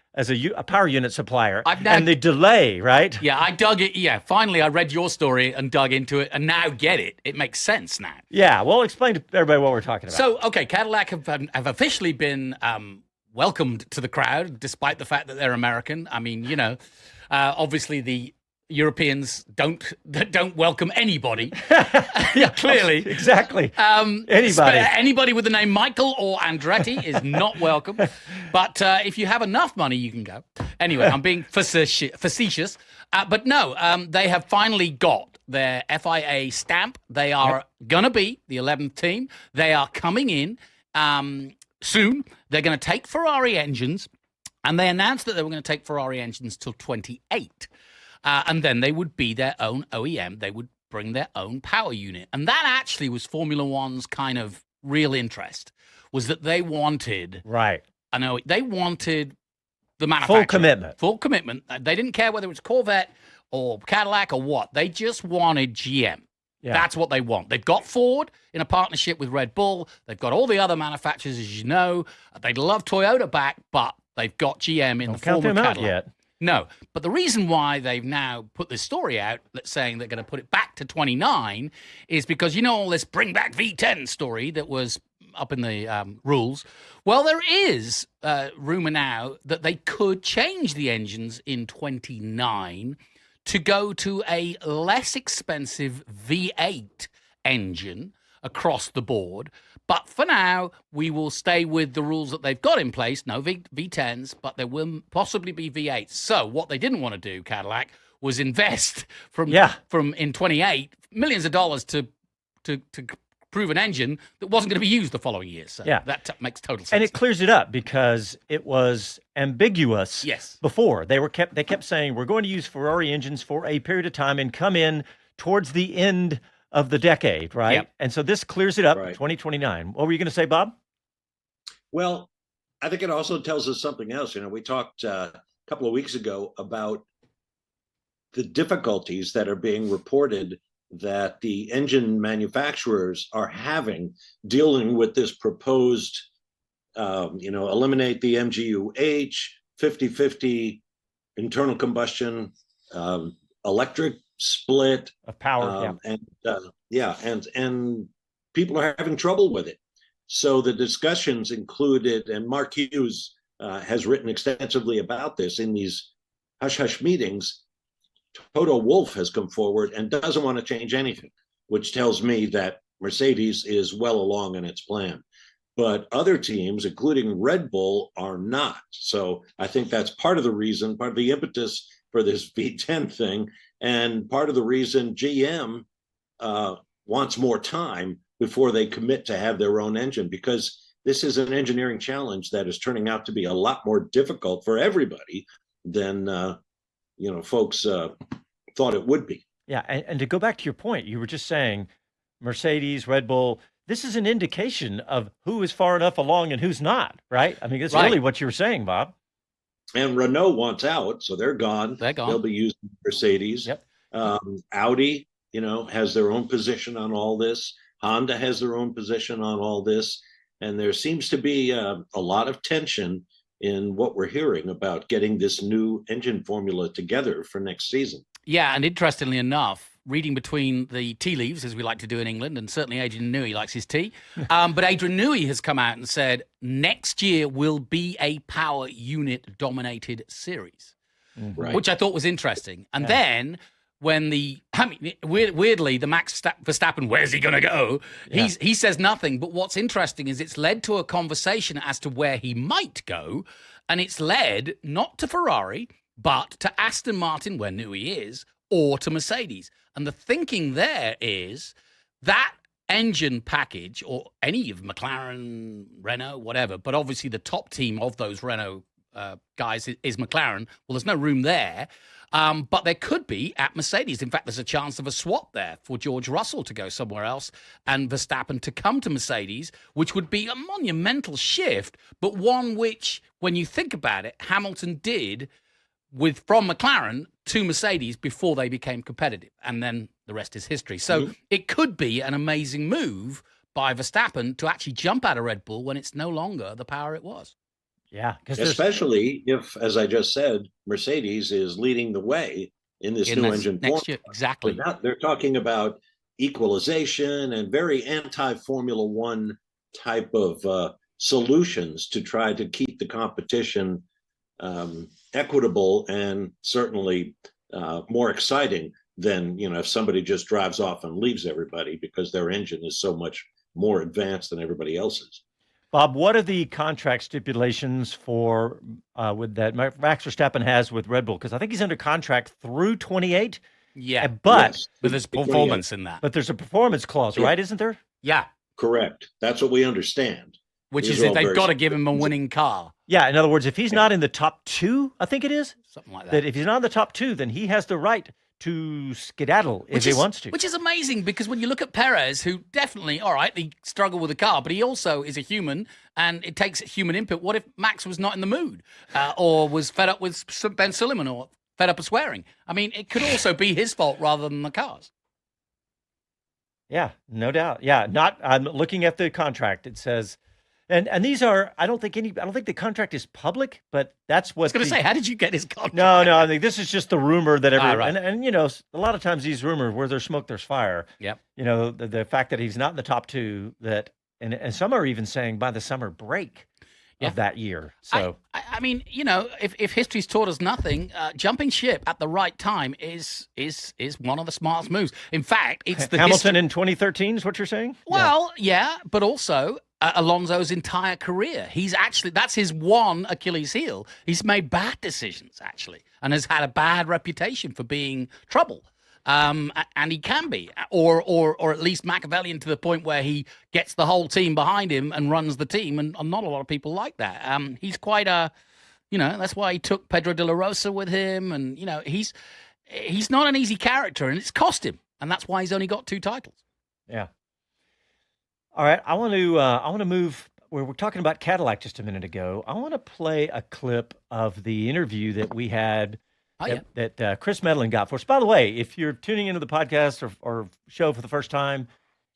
power unit supplier, and the delay, right? Yeah, I dug it. Yeah, finally, I read your story and dug into it, and now get it. It makes sense now. Yeah, well, explain to everybody what we're talking about. So, okay, Cadillac have officially been welcomed to the crowd, despite the fact that they're American. I mean, obviously the Europeans don't welcome anybody. Clearly, exactly. Anybody with the name Michael or Andretti is not welcome. But if you have enough money, you can go. Anyway, I'm being facetious. But no, they have finally got their FIA stamp. They are gonna be the 11th team. They are coming in soon. They're going to take Ferrari engines, and they announced that they were going to take Ferrari engines till 28. And then they would be their own OEM. They would bring their own power unit. And that actually was Formula One's kind of real interest, was that they wanted... Right. I know, they wanted the manufacturer. Full commitment. Full commitment. They didn't care whether it was Corvette or Cadillac or what. They just wanted GM. Yeah. That's what they want. They've got Ford in a partnership with Red Bull. They've got all the other manufacturers, as you know. They'd love Toyota back, but they've got GM in the form of Cadillac. Yet. No, but the reason why they've now put this story out, that's saying they're going to put it back to 29, is because you know all this bring back V10 story that was up in the rules. Well, there is rumor now that they could change the engines in 29 to go to a less expensive V8 engine across the board. But for now, we will stay with the rules that they've got in place. No V10s, but there will possibly be V8s. So what they didn't want to do, Cadillac, was invest from in 28 millions of dollars to prove an engine that wasn't going to be used the following year. So that makes total sense. And it clears it up because it was ambiguous before. They kept saying, we're going to use Ferrari engines for a period of time and come in towards the end of the decade, right? Yep. And so this clears it up, 2029. What were you going to say, Bob? Well, I think it also tells us something else. You know, we talked a couple of weeks ago about the difficulties that are being reported that the engine manufacturers are having dealing with this proposed, eliminate the MGU-H, 50-50 internal combustion, electric split of power. And people are having trouble with it. So the discussions included, and Mark Hughes has written extensively about this in these hush-hush meetings. Toto Wolff has come forward and doesn't want to change anything, which tells me that Mercedes is well along in its plan. But other teams, including Red Bull, are not. So I think that's part of the reason, part of the impetus for this V10 thing, and part of the reason GM wants more time before they commit to have their own engine, because this is an engineering challenge that is turning out to be a lot more difficult for everybody than folks thought it would be. Yeah, and to go back to your point, you were just saying Mercedes, Red Bull, this is an indication of who is far enough along and who's not, right? I mean, that's really what you were saying, Bob. And Renault wants out, so they're gone. They'll be using Mercedes. Yep. Audi, has their own position on all this. Honda has their own position on all this. And there seems to be a lot of tension in what we're hearing about getting this new engine formula together for next season. Yeah, and interestingly enough, reading between the tea leaves, as we like to do in England, and certainly Adrian Newey likes his tea, but Adrian Newey has come out and said next year will be a power unit-dominated series, which I thought was interesting. And then when weirdly, the Max Verstappen, where's he going to go? He says nothing. But what's interesting is it's led to a conversation as to where he might go. And it's led not to Ferrari, but to Aston Martin, where Newey is, or to Mercedes. And the thinking there is that engine package, or any of McLaren, Renault, whatever, but obviously the top team of those Renault guys is McLaren. Well, there's no room there. But there could be at Mercedes. In fact, there's a chance of a swap there for George Russell to go somewhere else and Verstappen to come to Mercedes, which would be a monumental shift, but one which, when you think about it, Hamilton did from McLaren to Mercedes before they became competitive. And then the rest is history. So it could be an amazing move by Verstappen to actually jump out of Red Bull when it's no longer the power it was. Yeah, especially if, as I just said, Mercedes is leading the way in this new engine next year. Exactly. They're talking about equalization and very anti-Formula One type of solutions to try to keep the competition equitable and certainly more exciting than if somebody just drives off and leaves everybody because their engine is so much more advanced than everybody else's. Bob, what are the contract stipulations for with that Max Verstappen has with Red Bull? Because I think he's under contract through 28. Yeah, but there's performance in that. But there's a performance clause, right? Isn't there? Yeah, correct. That's what we understand. Which is that they've got to give him a winning car. Yeah, in other words, if he's not in the top two, I think it is something like that. That if he's not in the top two, then he has the right to skedaddle if he wants to. Which is amazing, because when you look at Perez, who definitely, all right, he struggled with the car, but he also is a human, and it takes human input. What if Max was not in the mood, or was fed up with Ben Suleiman, or fed up with swearing? I mean, it could also be his fault rather than the car's. Yeah, no doubt. Yeah, I'm looking at the contract. It says, and these are, I don't think the contract is public, but that's what. I was going to say, how did you get his contract? No, I think this is just the rumor that right. and you know, a lot of times these rumors, where there's smoke, there's fire. Yep. You know, the fact that he's not in the top two, that, and some are even saying by the summer break of that year. So I mean, you know, if history's taught us nothing, jumping ship at the right time is one of the smartest moves. In fact, it's the Hamilton in 2013 is what you're saying? Well, yeah, but also Alonso's entire career. That's his one Achilles heel. He's made bad decisions, actually, and has had a bad reputation for being trouble. And he can be, or at least Machiavellian to the point where he gets the whole team behind him and runs the team, and not a lot of people like that. He's quite that's why he took Pedro de la Rosa with him, and you know, he's not an easy character, and it's cost him, and that's why he's only got 2 titles. Yeah. All right, I want to move. We were talking about Cadillac just a minute ago. I want to play a clip of the interview that we had. That Chris Medlin got for us. By the way, if you're tuning into the podcast or show for the first time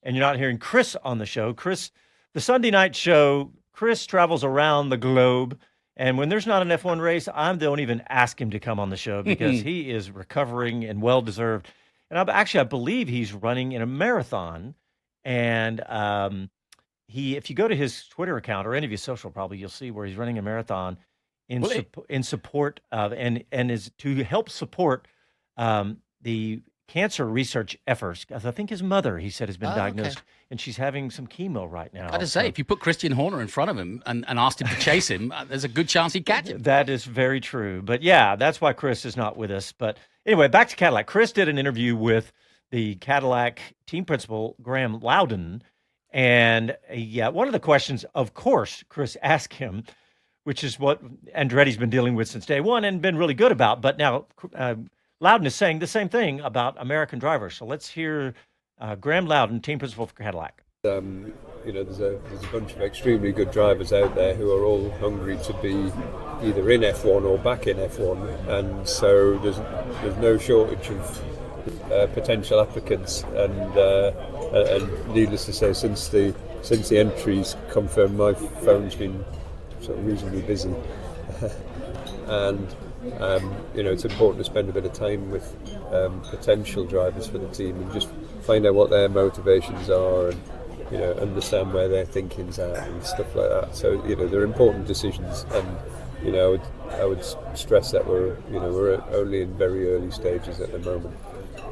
and you're not hearing Chris on the show, the Sunday night show, Chris travels around the globe. And when there's not an F1 race, I don't even ask him to come on the show because he is recovering and well-deserved. And I believe he's running in a marathon. And if you go to his Twitter account or any of his social, probably you'll see where he's running a marathon in support of and is to help support the cancer research efforts. I think his mother, he said, has been diagnosed, and she's having some chemo right now. I got to say, if you put Christian Horner in front of him and asked him to chase him, there's a good chance he'd catch him. That is very true. But yeah, that's why Chris is not with us. But anyway, back to Cadillac. Chris did an interview with the Cadillac team principal, Graham Lowden. And one of the questions, of course, Chris asked him, which is what Andretti's been dealing with since day one and been really good about. But now Lowden is saying the same thing about American drivers. So let's hear Graham Lowden, team principal for Cadillac. You know, there's a bunch of extremely good drivers out there who are all hungry to be either in F1 or back in F1, and so there's no shortage of potential applicants. And needless to say, since the entries confirmed, my phone's been sort of reasonably busy, and you know, it's important to spend a bit of time with potential drivers for the team and just find out what their motivations are, and you know, understand where their thinking's at and stuff like that. So you know, they're important decisions, and you know, I would stress that we're only in very early stages at the moment.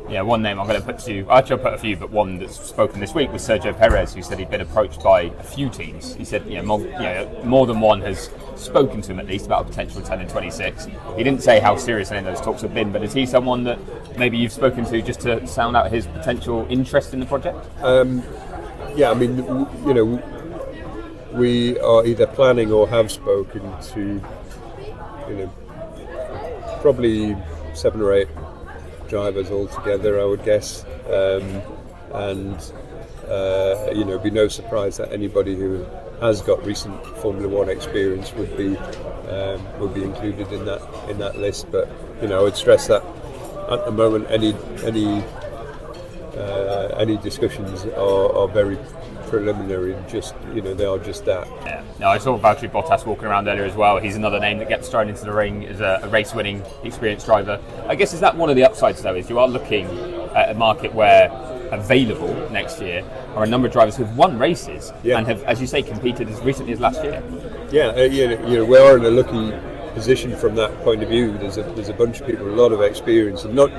Yeah, one name I'm going to put to you. Actually, I'll put a few, but one that's spoken this week was Sergio Perez, who said he'd been approached by a few teams. He said, more than one has spoken to him at least about a potential return in 26. He didn't say how serious any of those talks have been, but is he someone that maybe you've spoken to just to sound out his potential interest in the project? Yeah, I mean, you know, we are either planning or have spoken to, you know, probably 7 or 8 drivers altogether, I would guess, and you know, it'd be no surprise that anybody who has got recent Formula One experience would be included in that list. But you know, I would stress that at the moment, any discussions are very preliminary. Just, you know, they are just that. Yeah. No, I saw Valtteri Bottas walking around earlier as well. He's another name that gets thrown into the ring as a race-winning, experienced driver. I guess, is that one of the upsides though? Is you are looking at a market where available next year are a number of drivers who've won races and have, as you say, competed as recently as last year. Yeah, you know, we are in a lucky position from that point of view. There's a bunch of people with a lot of experience, and not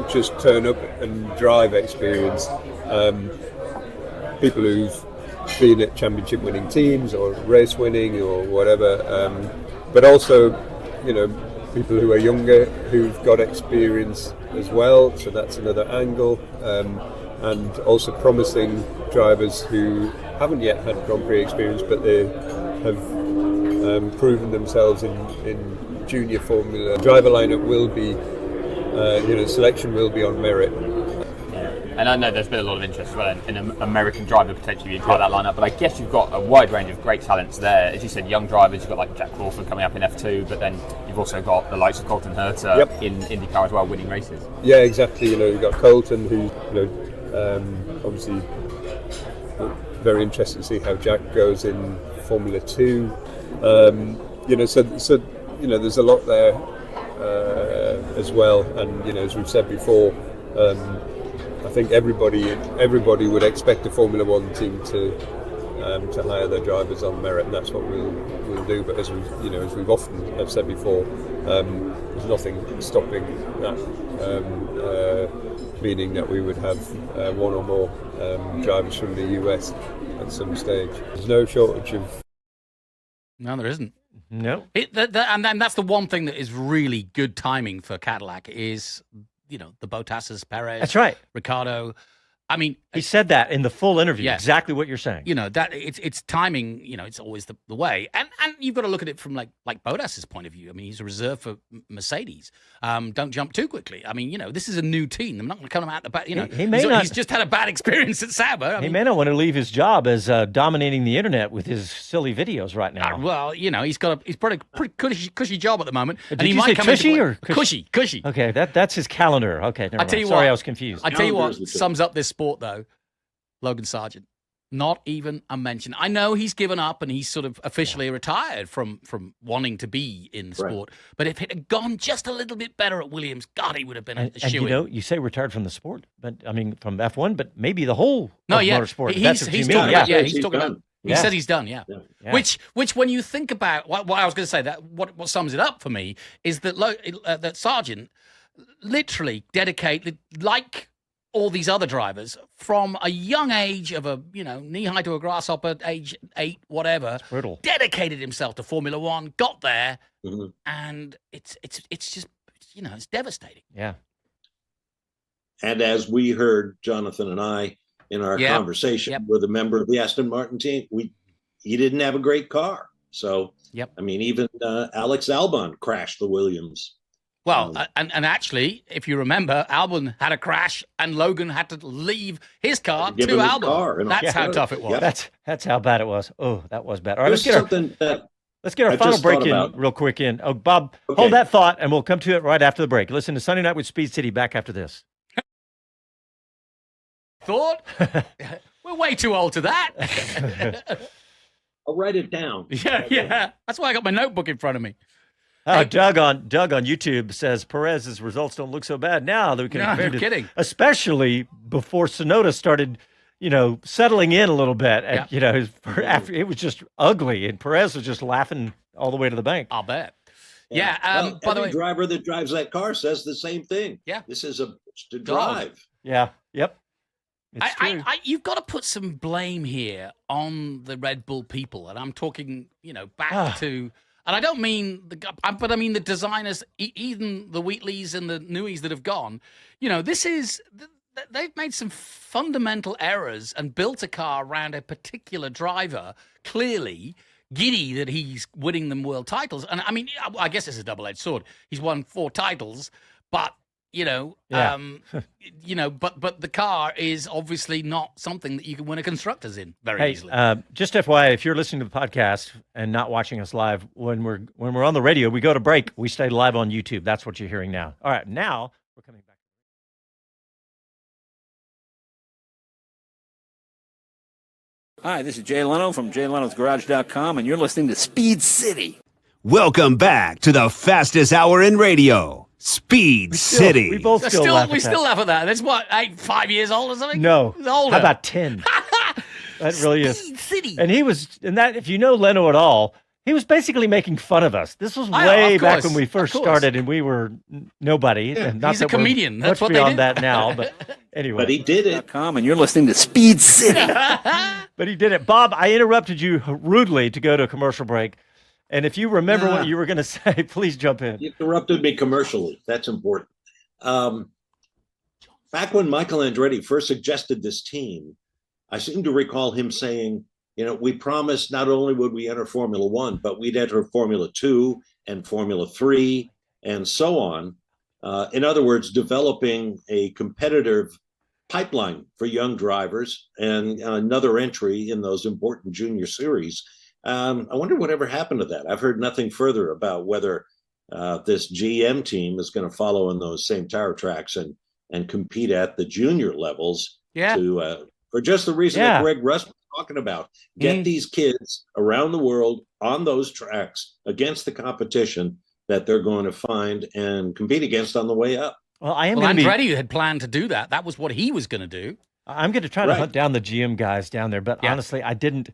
just turn up and drive experience. People who've been at championship winning teams or race winning or whatever, but also, you know, people who are younger who've got experience as well, so that's another angle, and also promising drivers who haven't yet had Grand Prix experience, but they have proven themselves in junior Formula. Driver lineup will be selection will be on merit. And I know there's been a lot of interest as well in an American driver potentially being part of that lineup, but I guess you've got a wide range of great talents there. As you said, young drivers, you've got like Jack Crawford coming up in F2, but then you've also got the likes of Colton Herta in IndyCar as well, winning races. Yeah, exactly. You've got Colton, who, obviously very interested to see how Jack goes in Formula 2. So there's a lot there as well, and as we've said before, I think everybody would expect a Formula One team to hire their drivers on merit, and that's what we'll do. But as we've often have said before, there's nothing stopping that, meaning that we would have one or more drivers from the US at some stage. There's no shortage of. No, there isn't. No. And that's the one thing that is really good timing for Cadillac is, the Bottas's, Perez. That's right. Ricardo. I mean, he said that in the full interview. Yeah. Exactly what you're saying. That it's timing. It's always the way, and you've got to look at it from like Bottas's point of view. I mean, he's a reserve for Mercedes. Don't jump too quickly. I mean, this is a new team. I'm not going to come out the back. He's just had a bad experience at Sauber. He may not want to leave his job as dominating the internet with his silly videos right now. Well, he's probably a pretty cushy job at the moment. Did you say cushy or cushy? Okay, that's his calendar. Okay, never mind. Sorry, I was confused. I tell you what sums up this sport though. Logan Sargent, not even a mention. I know he's given up and he's sort of officially retired from wanting to be in the sport. But if it had gone just a little bit better at Williams, God, he would have been a shoe-in. You say retired from the sport, but I mean from F1, but maybe the whole motorsport. He's talking about. He says he's done. Yeah. Which when you think about what I was going to say, that what sums it up for me is that that Sargent literally dedicated like all these other drivers from a young age of a knee high to a grasshopper, age 8, whatever, dedicated himself to Formula One, got there, and it's just it's devastating. Yeah. And as we heard, Jonathan and I, in our conversation with a member of the Aston Martin team, he didn't have a great car. So I mean, even Alex Albon crashed the Williams. Well, and actually, if you remember, Albon had a crash, and Logan had to leave his car to Albon. That's how tough it was. Yep. That's how bad it was. Oh, that was bad. All right, let's get our final break in real quick. Oh, Bob, hold that thought, and we'll come to it right after the break. Listen to Sunday Night with Speed City. Back after this. Thought? We're way too old to that. I'll write it down. Yeah. That's why I got my notebook in front of me. Doug on YouTube says Perez's results don't look so bad now that we can compare to, kidding. Especially before Tsunoda started, settling in a little bit. And, after it was just ugly, and Perez was just laughing all the way to the bank. I'll bet. Yeah. Well, by the way, driver that drives that car says the same thing. Yeah. This is a bitch to drive. Yeah. Yep. It's true. You've got to put some blame here on the Red Bull people, and I'm talking, back to. And I don't mean but I mean the designers, even the Wheatleys and the Newies that have gone. They've made some fundamental errors and built a car around a particular driver, clearly giddy that he's winning them world titles. And I mean, I guess it's a double-edged sword. He's won 4 titles, but but the car is obviously not something that you can win a constructors in very easily. Just FYI, if you're listening to the podcast and not watching us live, when we're on the radio, we go to break. We stay live on YouTube. That's what you're hearing now. All right, now we're coming back. Hi, this is Jay Leno from JayLenosGarage.com, and you're listening to Speed City. Welcome back to the fastest hour in radio. Speed City. We both still laugh at that. That's what, 5 years old or something? No. It's older. How about 10? That really is. Speed City. And if you know Leno at all, he was basically making fun of us. This was way back when we first started, and we were nobody. Yeah. And not He's a comedian. That's what beyond they that now, but anyway. But he did it. And you're listening to Speed City. But he did it. Bob, I interrupted you rudely to go to a commercial break. And if you remember what you were going to say, please jump in. You interrupted me commercially. That's important. Back when Michael Andretti first suggested this team, I seem to recall him saying, we promised not only would we enter Formula One, but we'd enter Formula 2 and Formula 3 and so on. In other words, developing a competitive pipeline for young drivers and another entry in those important junior series. I wonder whatever happened to that. I've heard nothing further about whether this GM team is going to follow in those same tire tracks and compete at the junior levels for just the reason that Greg Russ was talking about. Get these kids around the world on those tracks against the competition that they're going to find and compete against on the way up. Well, Andretti had planned to do that. That was what he was going to do. I'm going to try to hunt down the GM guys down there, but honestly, I didn't.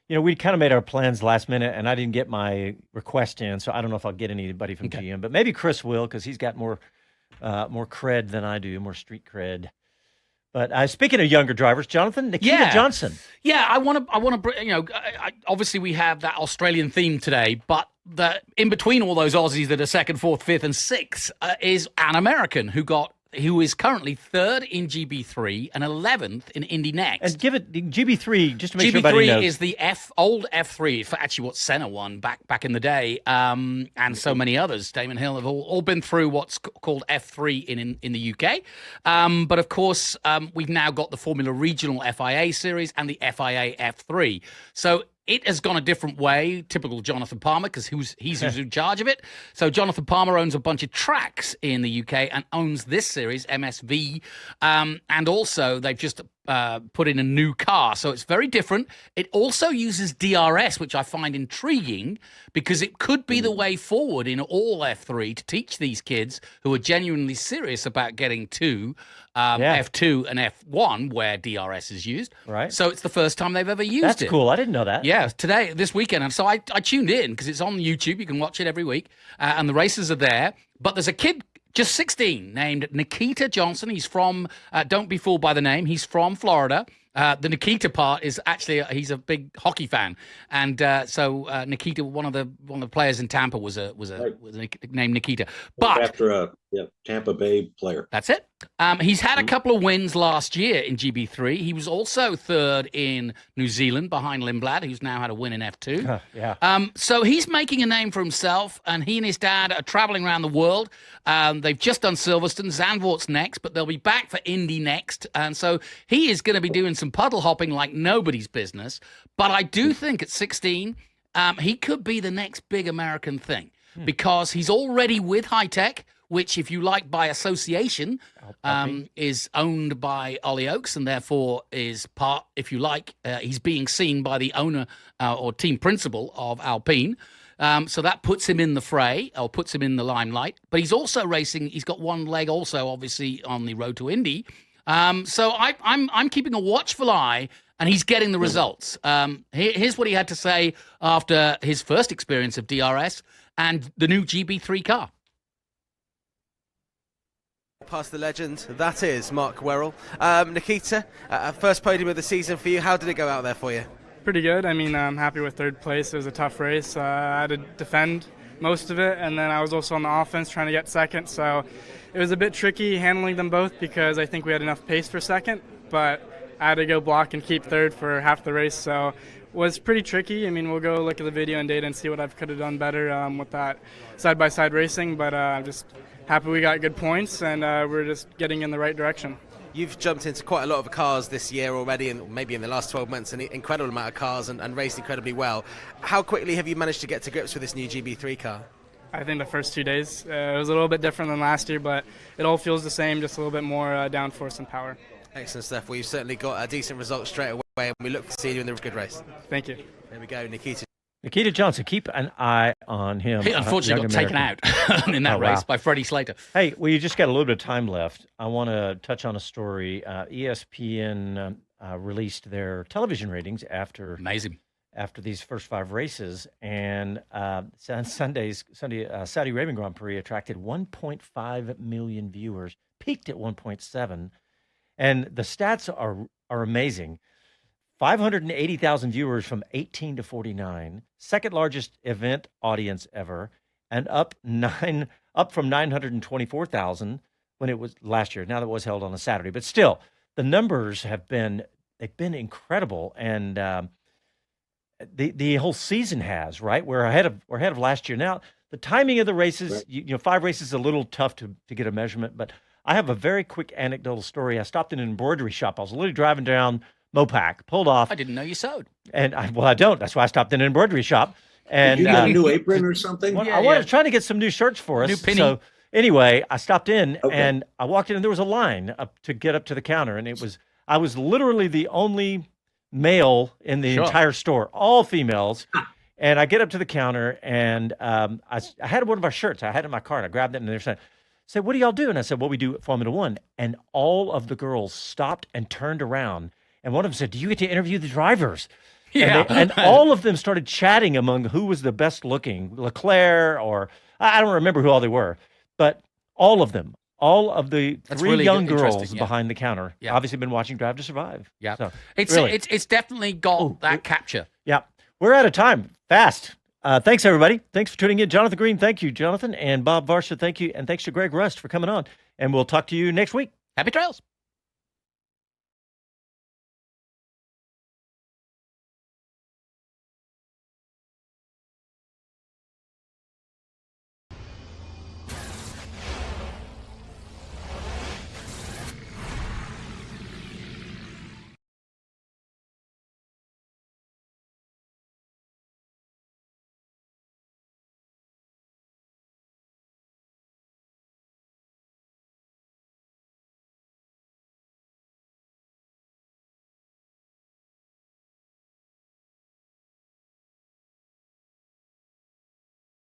We kind of made our plans last minute, and I didn't get my request in, so I don't know if I'll get anybody from GM, but maybe Chris will because he's got more cred than I do, more street cred. But speaking of younger drivers, Jonathan, Nikita Johnson. Yeah, I want to. Obviously we have that Australian theme today, but in between all those Aussies that are second, fourth, fifth, and sixth is an American who is currently third in GB3 and 11th in Indy Next. And give it GB3 just to make sure everybody knows. GB3 is the old F3, for actually what Senna won back in the day, and so many others. Damon Hill have all been through what's called F3 in the UK. But of course, we've now got the Formula Regional FIA Series and the FIA F3. So it has gone a different way, typical Jonathan Palmer, because he's in charge of it. So Jonathan Palmer owns a bunch of tracks in the UK and owns this series, MSV. And also, they've just put in a new car. So it's very different. It also uses DRS, which I find intriguing, because it could be the way forward in all F3 to teach these kids who are genuinely serious about getting to F2 and F1 where DRS is used. Right. So it's the first time they've ever used it. That's cool. I didn't know that. Yeah, this weekend. And so I tuned in because it's on YouTube. You can watch it every week. And the races are there. But there's a kid just 16 named Nikita Johnson. He's from, don't be fooled by the name, he's from Florida. The Nikita part is actually he's a big hockey fan, and so Nikita, one of the players in Tampa, was named Nikita. But after a Tampa Bay player, that's it. He's had a couple of wins last year in GB3. He was also third in New Zealand behind Lindblad, who's now had a win in F2. So he's making a name for himself, and he and his dad are traveling around the world. They've just done Silverstone. Zandvoort's next, but they'll be back for Indy next, and so he is going to be doing some puddle hopping like nobody's business. But I do think at 16, he could be the next big American thing because he's already with High Tech, which, if you like, by association, is owned by Ollie Oakes, and therefore is part, if you like, he's being seen by the owner or team principal of Alpine. So that puts him in the fray, or puts him in the limelight. But he's also racing. He's got one leg also, obviously, on the road to Indy. So I'm keeping a watchful eye, and he's getting the results. Here's what he had to say after his first experience of DRS and the new GB3 car. Past the legend, that is Mark Werrell. Nikita, first podium of the season for you. How did it go out there for you? Pretty good. I mean, I'm happy with third place. It was a tough race. I had to defend most of it, and then I was also on the offense trying to get second. So it was a bit tricky handling them both because I think we had enough pace for second, but I had to go block and keep third for half the race. So it was pretty tricky. I mean, we'll go look at the video and data and see what I could have done better with that side-by-side racing, but I'm just happy we got good points, and we're just getting in the right direction. You've jumped into quite a lot of cars this year already, and maybe in the last 12 months, an incredible amount of cars and raced incredibly well. How quickly have you managed to get to grips with this new GB3 car? I think the first 2 days. It was a little bit different than last year, but it all feels the same, just a little bit more downforce and power. Excellent stuff. Well, you've certainly got a decent result straight away, and we look to see you in the good race. Thank you. There we go, Nikita. Nikita Johnson, keep an eye on him. He unfortunately got taken out in that race by Freddie Slater. Hey, well, you just got a little bit of time left. I want to touch on a story. ESPN released their television ratings after these first 5 races, and Sunday's Saudi Arabian Grand Prix attracted 1.5 million viewers, peaked at 1.7, and the stats are amazing. 580,000 viewers from 18 to 49, second largest event audience ever, and up from 924,000 when it was last year. Now that it was held on a Saturday, but still, the numbers they've been incredible, and the whole season has, right. We're ahead of last year. Now The timing of the races, Right. you know, 5 races is a little tough to get a measurement, but I have a very quick anecdotal story. I stopped in an embroidery shop. I was literally driving down Mopac, pulled off. I didn't know you sewed. And I don't. That's why I stopped in an embroidery shop. And Did you get a new apron or something? I wanted to try to get some new shirts for us. New penny. So anyway, I stopped in Okay. and I walked in and there was a line up to get up to the counter. And I was literally the only male in the Sure. entire store, all females. And I get up to the counter and I had one of our shirts. I had it in my car and I grabbed it and they're saying, what do y'all do? And I said, well, we do Formula One. And all of the girls stopped and turned around. And one of them said, do you get to interview the drivers? Yeah. And all of them started chatting among who was the best looking, Leclerc or I don't remember who all they were, but all of them, all of the That's 3 really young interesting, girls yeah. behind the counter, Yeah. obviously been watching Drive to Survive. Yeah. So, It's really. it's definitely got that capture. Yeah. We're out of time. Fast. Thanks, everybody. Thanks for tuning in. Jonathan Green, thank you, Jonathan. And Bob Varsha, thank you. And thanks to Greg Rust for coming on. And we'll talk to you next week. Happy trails.